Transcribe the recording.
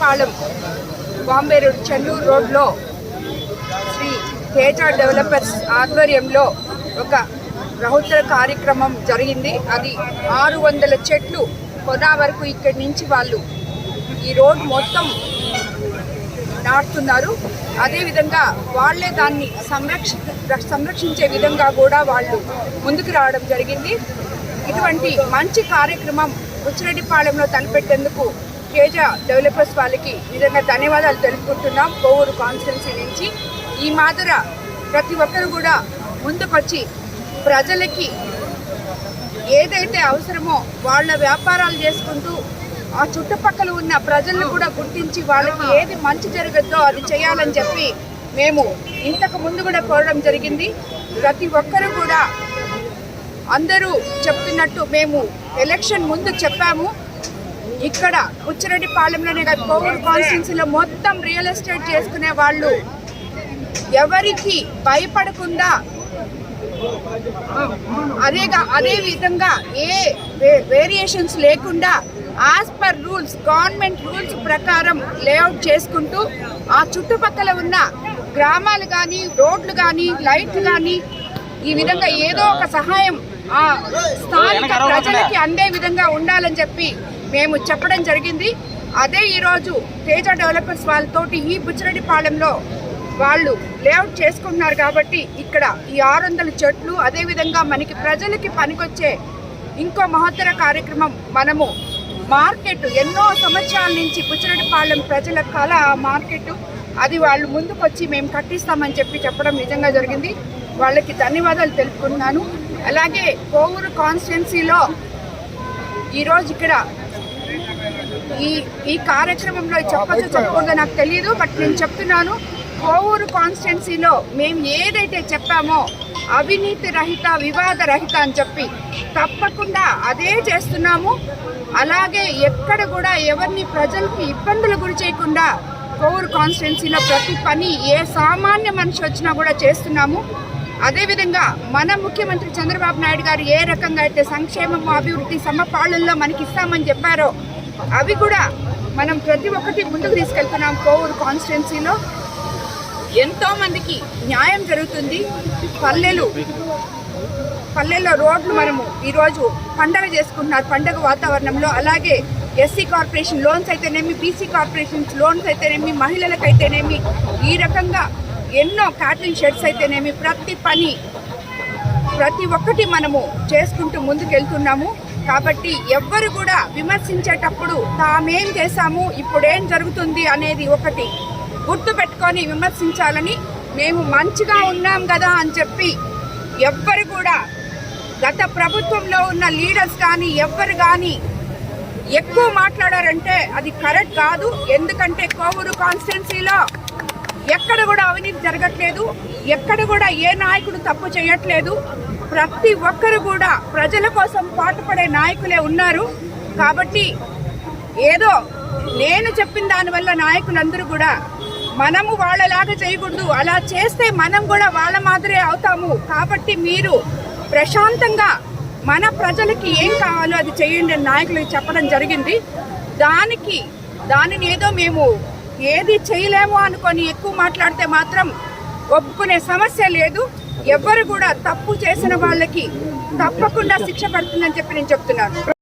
Buchireddypalem Bombay road Chennur రోడ్లో Shri Teja developers ఆధ్వర్యంలో ఒక బృహత్తర కార్యక్రమం జరిగింది. అది 600 చెట్లు కొనా వరకు ఇక్కడి నుంచి వాళ్ళు ఈ రోడ్ మొత్తం నాటుతున్నారు. అదేవిధంగా వాళ్ళే దాన్ని సంరక్షించే విధంగా కూడా వాళ్ళు ముందుకు రావడం జరిగింది. ఇటువంటి మంచి కార్యక్రమం బుచ్చిరెడ్డిపాళెంలో తలపెట్టేందుకు తేజ డెవలపర్స్ వాళ్ళకి నిజంగా ధన్యవాదాలు తెలుపుకుంటున్నాం. కోవూరు కాన్స్టిట్యున్సీ నుంచి ఈ మాదిర ప్రతి ఒక్కరు కూడా ముందుకొచ్చి ప్రజలకి ఏదైతే అవసరమో వాళ్ళ వ్యాపారాలు చేసుకుంటూ ఆ చుట్టుపక్కల ఉన్న ప్రజలను కూడా గుర్తించి వాళ్ళకి ఏది మంచి జరగద్దో అది చేయాలని చెప్పి మేము ఇంతకు ముందు కూడా కోరడం జరిగింది. ప్రతి ఒక్కరూ కూడా అందరూ చెప్తున్నట్టు మేము ఎలక్షన్ ముందు చెప్పాము. ఇక్కడ బుచ్చిరెడ్డిపాళెంలోనే కాదు కోవూరు కాన్స్టిట్యున్సీలో మొత్తం రియల్ ఎస్టేట్ చేసుకునే వాళ్ళు ఎవరికి భయపడకుండా అదే విధంగా ఏ వేరియేషన్స్ లేకుండా as per rules government rules ప్రకారం లేఅవుట్ చేసుకుంటూ ఆ చుట్టుపక్కల ఉన్న గ్రామాలు కానీ రోడ్లు కానీ లైట్లు కానీ ఈ విధంగా ఏదో ఒక సహాయం ఆ స్థానిక ప్రజలకి అందే విధంగా ఉండాలని చెప్పి మేము చెప్పడం జరిగింది. అదే ఈరోజు తేజ డెవలపర్స్ వాళ్ళతోటి ఈ బుచ్చిరెడ్డిపాళెంలో వాళ్ళు లేఅవుట్ చేసుకుంటున్నారు కాబట్టి ఇక్కడ ఈ 600 చెట్లు అదేవిధంగా మనకి ప్రజలకి పనికొచ్చే ఇంకో మహత్తర కార్యక్రమం మనము మార్కెట్ ఎన్నో సంవత్సరాల నుంచి బుచ్చిరెడ్డిపాళెం ప్రజల కళ మార్కెట్ అది వాళ్ళు ముందుకొచ్చి మేము కట్టిస్తామని చెప్పడం నిజంగా జరిగింది. వాళ్ళకి ధన్యవాదాలు తెలుపుకుంటున్నాను. అలాగే కోవూరు కాన్స్టిట్యున్సీలో ఈరోజు ఇక్కడ ఈ కార్యక్రమంలో చెప్పకూడదో నాకు తెలియదు, బట్ నేను చెప్తున్నాను. కోవూరు కాన్స్టిట్యున్సీలో మేము ఏదైతే చెప్పామో అవినీతి రహిత వివాద రహిత అని చెప్పి తప్పకుండా అదే చేస్తున్నాము. అలాగే ఎక్కడ కూడా ఎవరిని ప్రజలకి ఇబ్బందులు గురి చేయకుండా కోవూరు కాన్స్టిట్యున్సీలో ప్రతి పని ఏ సామాన్య మనిషి వచ్చినా కూడా చేస్తున్నాము. అదేవిధంగా మన ముఖ్యమంత్రి చంద్రబాబు నాయుడు గారు ఏ రకంగా అయితే సంక్షేమము అభివృద్ధి సమపాలనలో మనకి ఇస్తామని చెప్పారో అవి కూడా మనం ప్రతి ఒక్కటి ముందుకు తీసుకెళ్తున్నాం. కోవూరు కాన్స్టిట్యున్సీలో ఎంతో మందికి న్యాయం జరుగుతుంది. పల్లెల్లో రోడ్లు మనము ఈరోజు పండగ చేసుకుంటున్నారు పండగ వాతావరణంలో. అలాగే ఎస్సీ కార్పొరేషన్ లోన్స్ అయితేనేమి, బీసీ కార్పొరేషన్స్ లోన్స్ అయితేనేమి, మహిళలకైతేనేమి, ఈ రకంగా ఎన్నో క్యాటరింగ్ షెడ్స్ అయితేనేమి ప్రతి ఒక్కటి మనము చేసుకుంటూ ముందుకెళ్తున్నాము. కాబట్టి ఎవ్వరు కూడా విమర్శించేటప్పుడు తామేం చేశాము ఇప్పుడేం జరుగుతుంది అనేది ఒకటి గుర్తు పెట్టుకొని విమర్శించాలని, మేము మంచిగా ఉన్నాం కదా అని చెప్పి ఎవ్వరు కూడా గత ప్రభుత్వంలో ఉన్న లీడర్స్ కానీ ఎవ్వరు కానీ ఎక్కువ మాట్లాడారంటే అది కరెక్ట్ కాదు. ఎందుకంటే కోవూరు కాన్స్టిట్యున్సీలో ఎక్కడ కూడా అవినీతి జరగట్లేదు, ఎక్కడ కూడా ఏ నాయకుడు తప్పు చేయట్లేదు. ప్రతి ఒక్కరు కూడా ప్రజల కోసం పాటుపడే నాయకులే ఉన్నారు. కాబట్టి ఏదో నేను చెప్పిన దానివల్ల నాయకులందరూ కూడా మనము వాళ్ళలాగా చేయకూడదు, అలా చేస్తే మనం కూడా వాళ్ళ మాదిరే అవుతాము. కాబట్టి మీరు ప్రశాంతంగా మన ప్రజలకి ఏం కావాలో అది చేయండి అని నాయకులకు చెప్పడం జరిగింది. దానిని ఏదో మేము ఏది చేయలేము అనుకొని ఎక్కువ మాట్లాడితే మాత్రం ఒప్పుకునే సమస్య లేదు. ఎవ్వరు కూడా తప్పు చేసిన వాళ్ళకి తప్పకుండా శిక్ష పడుతుందని చెప్పి నేను చెప్తున్నాను.